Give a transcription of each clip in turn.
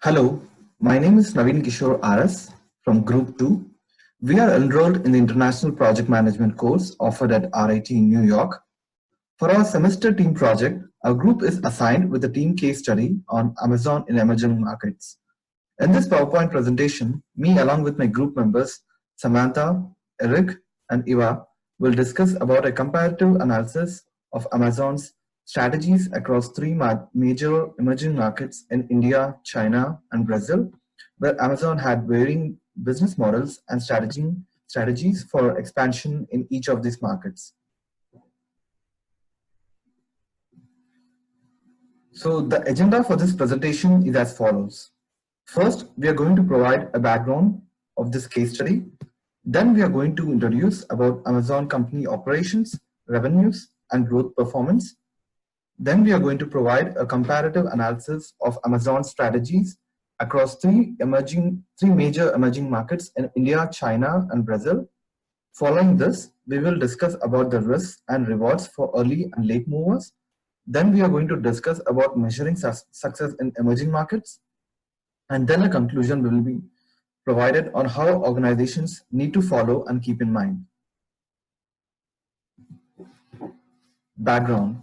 Hello, my name is Naveen Kishore RS from Group 2. We are enrolled in the International Project Management course offered at RIT in New York. For our semester team project, our group is assigned with a team case study on Amazon in emerging markets. In this PowerPoint presentation, me along with my group members, Samantha, Eric, and Eva, will discuss about a comparative analysis of Amazon's strategies across three major emerging markets in India, China, and Brazil, where Amazon had varying business models and strategies for expansion in each of these markets. So the agenda for this presentation is as follows. First, we are going to provide a background of this case study. Then we are going to introduce about Amazon company operations, revenues, and growth performance. Then we are going to provide a comparative analysis of Amazon's strategies across three major emerging markets in India, China, and Brazil. Following this, we will discuss about the risks and rewards for early and late movers. Then we are going to discuss about measuring success in emerging markets. And then a conclusion will be provided on how organizations need to follow and keep in mind. Background.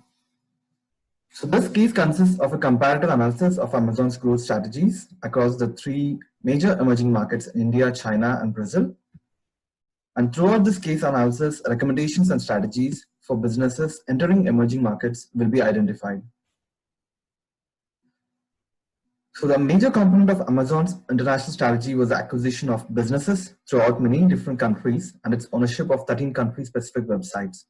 So this case consists of a comparative analysis of Amazon's growth strategies across the three major emerging markets in India, China, and Brazil. And throughout this case analysis, recommendations and strategies for businesses entering emerging markets will be identified. So the major component of Amazon's international strategy was the acquisition of businesses throughout many different countries and its ownership of 13 country-specific websites.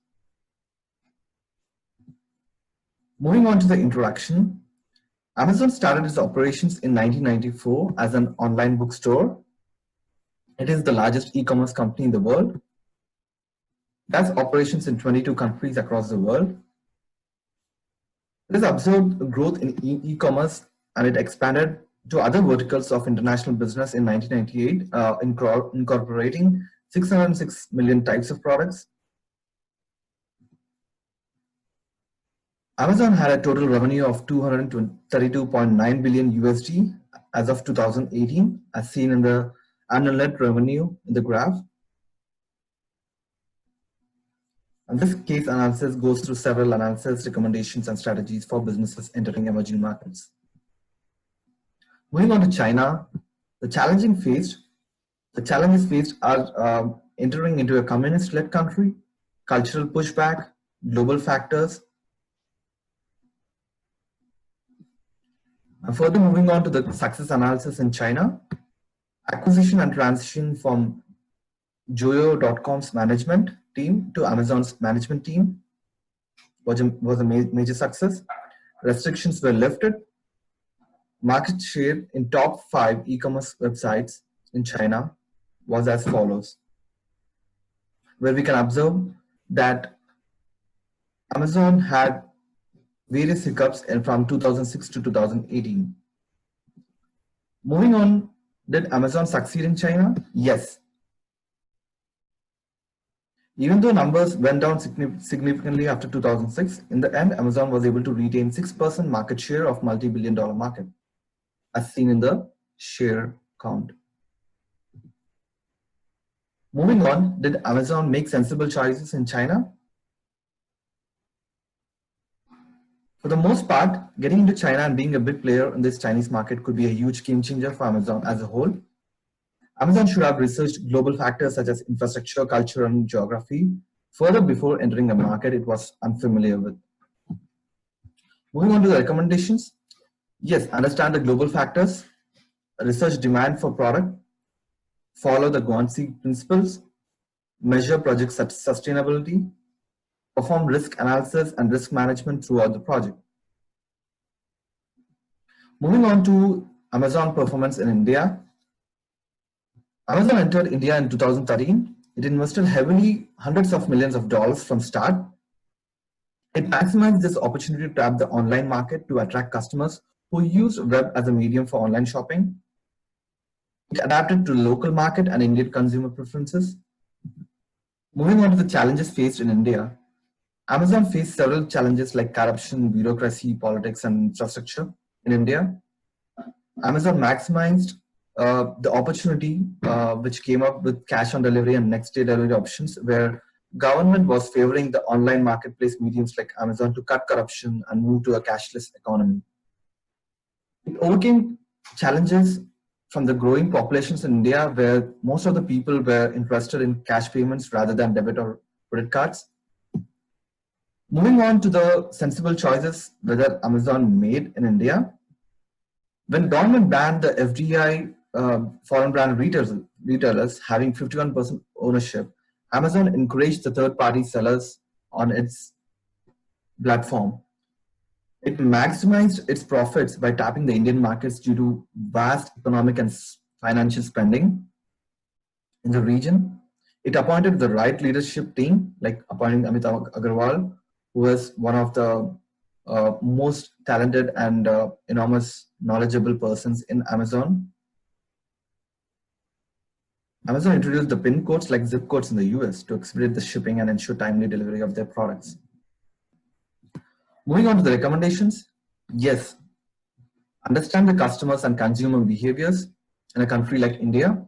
Moving on to the introduction, Amazon started its operations in 1994 as an online bookstore. It is the largest e-commerce company in the world. It has operations in 22 countries across the world. It has observed growth in e-commerce and it expanded to other verticals of international business in 1998, incorporating 606 million types of products. Amazon had a total revenue of 232.9 billion USD as of 2018, as seen in the annual net revenue in the graph. And this case analysis goes through several analysis, recommendations, and strategies for businesses entering emerging markets. Moving on to China, the challenges faced are entering into a communist-led country, cultural pushback, global factors. And further moving on to the success analysis in China, acquisition and transition from Joyo.com's management team to Amazon's management team was a major success. Restrictions were lifted. Market share in top 5 e-commerce websites in China was as follows, where we can observe that Amazon had various hiccups from 2006 to 2018. Moving on, did Amazon succeed in China? Yes. Even though numbers went down significantly after 2006, in the end, Amazon was able to retain 6% market share of multi-billion-dollar market, as seen in the share count. Moving on, did Amazon make sensible choices in China? For the most part, getting into China and being a big player in this Chinese market could be a huge game changer for Amazon as a whole. Amazon should have researched global factors such as infrastructure, culture, and geography further before entering a market it was unfamiliar with. Moving on to the recommendations. Yes, understand the global factors, research demand for product, follow the Guanxi principles, measure project sustainability, perform risk analysis and risk management throughout the project. Moving on to Amazon performance in India. Amazon entered India in 2013. It invested heavily, hundreds of millions of dollars from start. It maximized this opportunity to tap the online market to attract customers who used web as a medium for online shopping. It adapted to the local market and Indian consumer preferences. Moving on to the challenges faced in India. Amazon faced several challenges like corruption, bureaucracy, politics, and infrastructure in India. Amazon maximized the opportunity which came up with cash on delivery and next day delivery options, where government was favoring the online marketplace mediums like Amazon to cut corruption and move to a cashless economy. It overcame challenges from the growing populations in India, where most of the people were interested in cash payments rather than debit or credit cards. Moving on to the sensible choices whether Amazon made in India. When government banned the FDI foreign brand retailers having 51% ownership, Amazon encouraged the third-party sellers on its platform. It maximized its profits by tapping the Indian markets due to vast economic and financial spending in the region. It appointed the right leadership team, like appointing Amitabh Agarwal, who was one of the most talented and enormous knowledgeable persons in Amazon. Amazon introduced the PIN codes like zip codes in the US to expedite the shipping and ensure timely delivery of their products. Moving on to the recommendations. Yes, understand the customers and consumer behaviors in a country like India.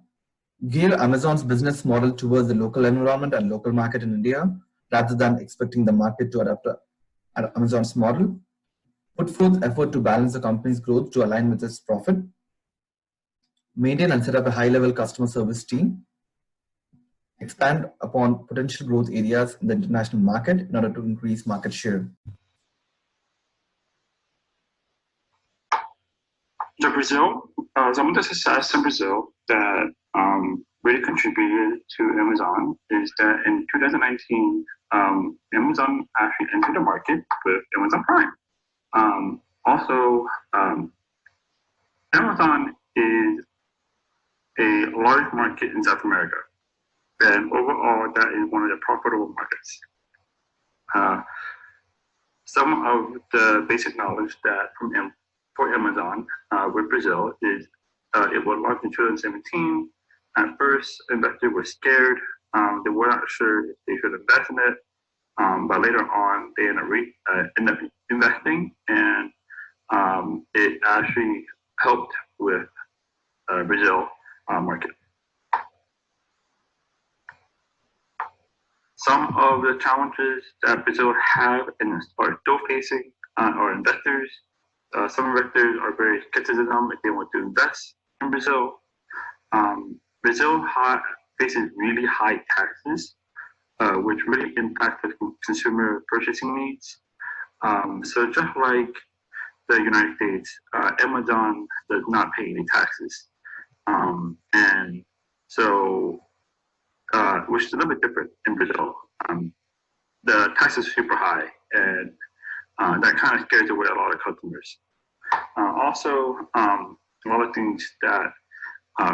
Gear Amazon's business model towards the local environment and local market in India, rather than expecting the market to adapt Amazon's model. Put forth effort to balance the company's growth to align with its profit. Maintain and set up a high-level customer service team. Expand upon potential growth areas in the international market in order to increase market share. So Brazil, some of the success in Brazil that really contributed to Amazon is that in 2019, Amazon actually entered the market with Amazon Prime. Amazon is a large market in South America, and overall, that is one of the profitable markets. Some of the basic knowledge that for Amazon with Brazil is it was launched in 2017. At first, investors were scared. They were not sure if they should invest in it. But later on, they ended up investing, and it actually helped with Brazil market. Some of the challenges that Brazil have and are still facing are investors. Some investors are very skeptical if they want to invest in Brazil. Brazil faces really high taxes, which really impact the consumer purchasing needs. So just like the United States, Amazon does not pay any taxes. And so, which is a little bit different in Brazil. The taxes are super high, and that kind of scares away a lot of customers. Also, a lot of things that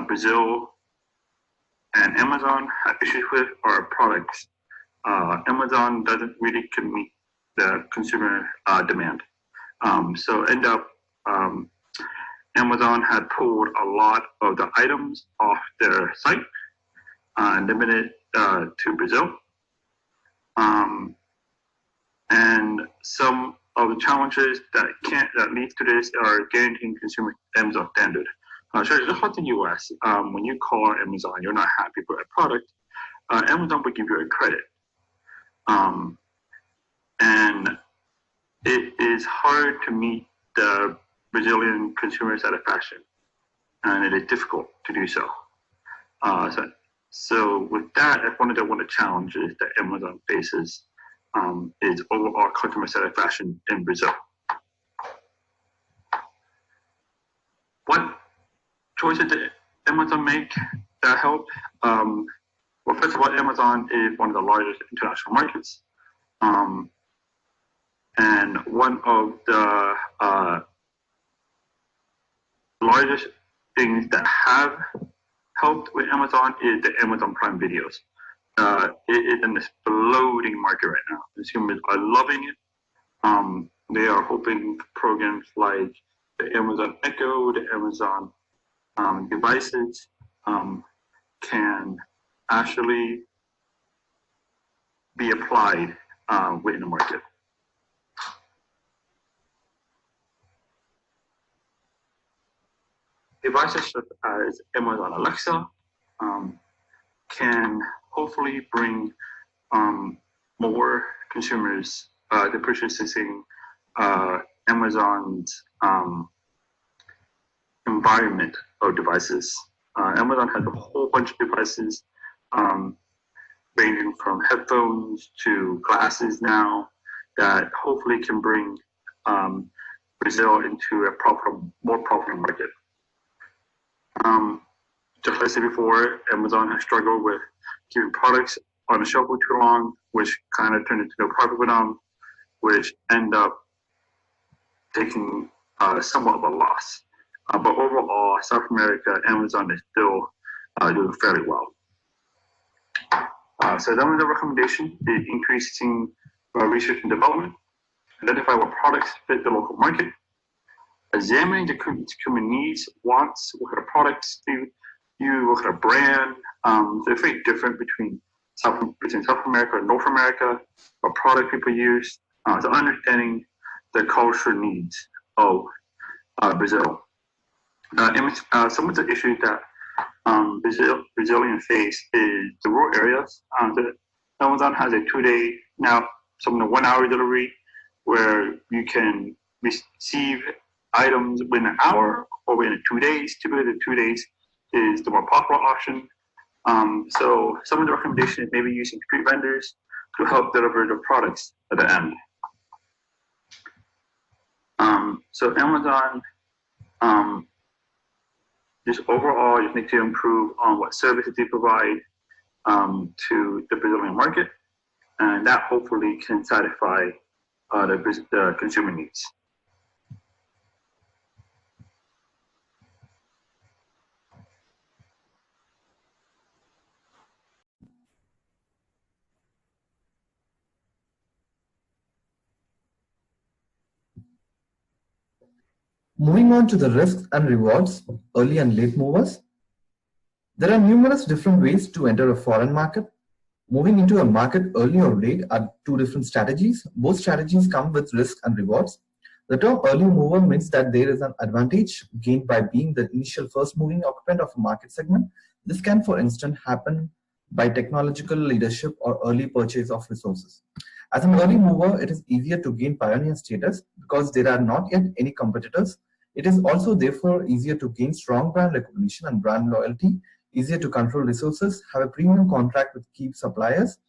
Brazil and Amazon have issues with are products. Amazon doesn't really meet the consumer demand. So end up, Amazon had pulled a lot of the items off their site and limited to Brazil. And some of the challenges that lead to this are guaranteeing consumer Amazon standard. So just like the US, when you call Amazon, you're not happy with a product, Amazon will give you a credit. And it is hard to meet the Brazilian consumer satisfaction, and it is difficult to do so. So with that, one of the challenges that Amazon faces is overall customer satisfaction in Brazil. What choices did Amazon make that help? Well, first of all, Amazon is one of the largest international markets. And one of the largest things that have helped with Amazon is the Amazon Prime videos. It is an exploding market right now. Consumers are loving it. They are hoping programs like the Amazon Echo, the Amazon devices can actually be applied within the market. Devices such as Amazon Alexa can hopefully bring more consumers to purchasing Amazon's environment of devices. Amazon has a whole bunch of devices ranging from headphones to glasses now that hopefully can bring Brazil into a more profitable market. Just like I said before, Amazon has struggled with keeping products on the shelf for too long, which kind of turned into no profit with them, which end up taking somewhat of a loss. But overall, South America, Amazon is still doing fairly well. So that was the recommendation, is increasing research and development, identify what products fit the local market, examining the consumer needs, wants, what kind of products do you, what kind of brand. They're very different between South America and North America, what product people use, so understanding the cultural needs of Brazil. Some of the issues that Brazilians face is the rural areas. Amazon has a 2-day, now some of the 1-hour delivery, where you can receive items within an hour or within 2 days. Typically, the 2 days is the more popular option. So some of the recommendations may be using street vendors to help deliver the products at the end. So Amazon, just overall, you need to improve on what services they provide to the Brazilian market, and that hopefully can satisfy the consumer needs. Moving on to the risks and rewards, early and late movers. There are numerous different ways to enter a foreign market. Moving into a market early or late are two different strategies. Both strategies come with risks and rewards. The term early mover means that there is an advantage gained by being the initial first moving occupant of a market segment. This can, for instance, happen by technological leadership or early purchase of resources. As an early mover, it is easier to gain pioneer status because there are not yet any competitors. It is also therefore easier to gain strong brand recognition and brand loyalty, easier to control resources, have a premium contract with key suppliers,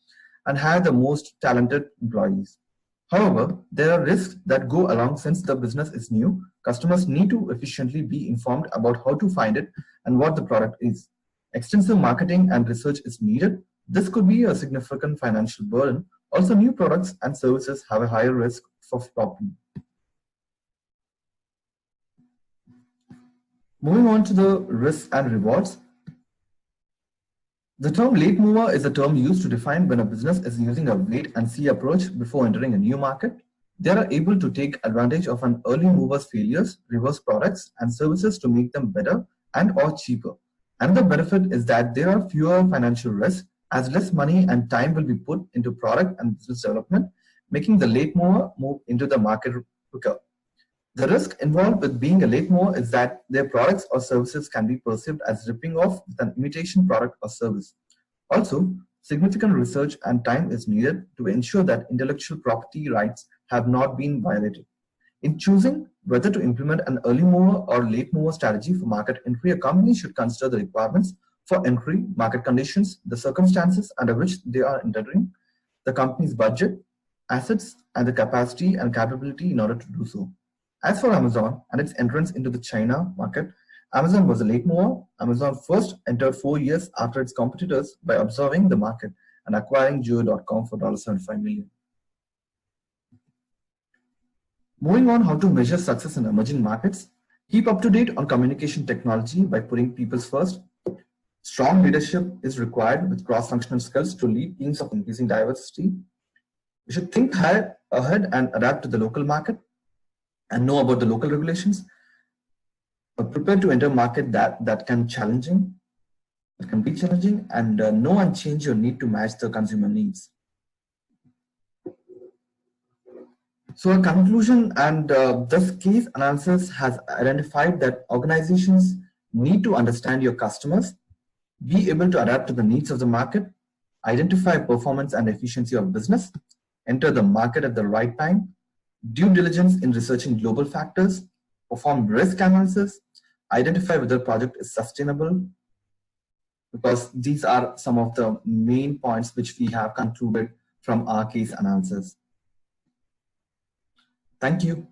and have the most talented employees. However, there are risks that go along since the business is new. Customers need to efficiently be informed about how to find it and what the product is. Extensive marketing and research is needed. This could be a significant financial burden. Also, new products and services have a higher risk for flopping. Moving on to the risks and rewards. The term late mover is a term used to define when a business is using a wait and see approach before entering a new market. They are able to take advantage of an early mover's failures, reverse products and services to make them better and or cheaper. Another benefit is that there are fewer financial risks as less money and time will be put into product and business development, making the late mover move into the market quicker. The risk involved with being a late mover is that their products or services can be perceived as ripping off with an imitation product or service. Also, significant research and time is needed to ensure that intellectual property rights have not been violated. In choosing whether to implement an early mover or late mover strategy for market entry, a company should consider the requirements for entry, market conditions, the circumstances under which they are entering, the company's budget, assets, and the capacity and capability in order to do so. As for Amazon and its entrance into the China market, Amazon was a late mover. Amazon first entered 4 years after its competitors by observing the market and acquiring Jio.com for $75 million. Moving on, how to measure success in emerging markets. Keep up to date on communication technology by putting people first. Strong leadership is required with cross-functional skills to lead teams of increasing diversity. We should think ahead and adapt to the local market and know about the local regulations. But prepare to enter a market that can be challenging and know and change your need to match the consumer needs. So a conclusion, and this case analysis has identified that organizations need to understand your customers, be able to adapt to the needs of the market, identify performance and efficiency of business, enter the market at the right time, due diligence in researching global factors, perform risk analysis, identify whether project is sustainable, because these are some of the main points which we have concluded from our case analysis. Thank you.